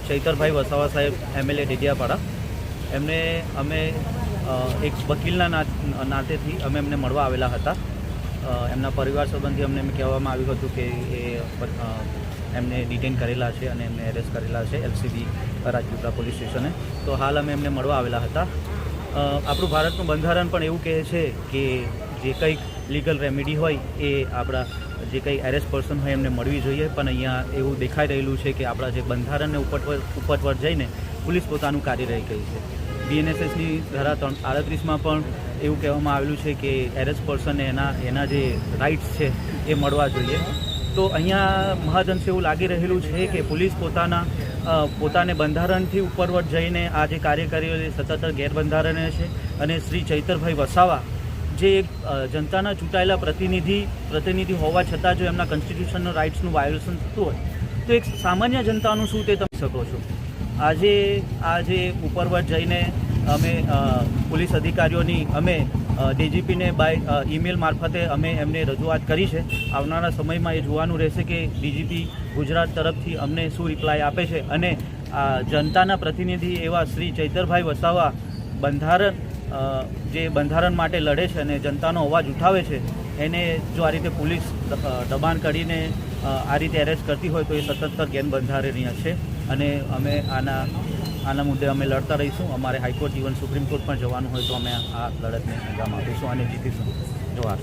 ચૈતરભાઈ વસાવા સાહેબ MLA ડેડિયાપાડા એમને અમે એક વકીલના નાતેથી અમે એમને મળવા આવેલા હતા. એમના પરિવાર સંબંધી અમને કહેવામાં આવ્યું હતું કે એમને ડિટેન કરેલા છે અને એમને એરેસ્ટ કરેલા છે LCB રાજપીપળા પોલીસ સ્ટેશને. તો હાલ અમે એમને મળવા આવેલા હતા. આપણું ભારતનું બંધારણ પણ એવું કહે છે કે જે કંઈક લીગલ રેમેડી હોય એ આપણા જે કંઈ એરેસ્ટ પર્સન હોય એમને મળવી જોઈએ. પણ અહીંયા એવું દેખાઈ રહેલું છે કે આપણા જે બંધારણને ઉપર જઈને પોલીસ પોતાનું કાર્ય રહી ગઈ છે. BNSSની ધારા 338માં પણ એવું કહેવામાં આવેલું છે કે એરેસ્ટ પર્સનને એના જે રાઇટ્સ છે એ મળવા જોઈએ. તો અહીંયા મહદઅંશે એવું લાગી રહેલું છે કે પોલીસ પોતાને બંધારણથી ઉપરવટ જઈને આ જે કાર્ય કરી રહી સતત ગેરબંધારણીય છે. અને શ્રી ચૈતરભાઈ વસાવા જે એક જનતાના ચૂંટાયેલા પ્રતિનિધિ હોવા છતાં જો એમના કોન્સ્ટિટ્યુશનલ રાઇટ્સનું વાયોલેશન થતું હોય તો એક સામાન્ય જનતાનું શું તે તમે શકો છો. આજે ઉપરવટ જઈને અમે પોલીસ અધિકારીઓની અમે DGPને બાય ઈમેલ મારફતે અમે એમને રજૂઆત કરી છે. આવનારા સમયમાં એ જોવાનું રહેશે કે DGP ગુજરાત તરફથી અમને શું રિપ્લાય આપે છે. અને જનતાના પ્રતિનિધિ એવા શ્રી ચૈતરભાઈ વસાવા જે બંધારણ માટે લડે છે અને જનતાનો અવાજ ઉઠાવે છે એને જો આ રીતે પોલીસ દબાણ કરીને આ રીતે એરેસ્ટ કરતી હોય તો એ સતત ગેરબંધારણીય છે. અને અમે આના મુદ્દે અમે લડતા રહીશું. અમારે હાઈકોર્ટ ઇવન સુપ્રીમ કોર્ટ પણ જવાનું હોય તો અમે આ લડતને અંજામ આપીશું અને જીતીશું. જોહાર.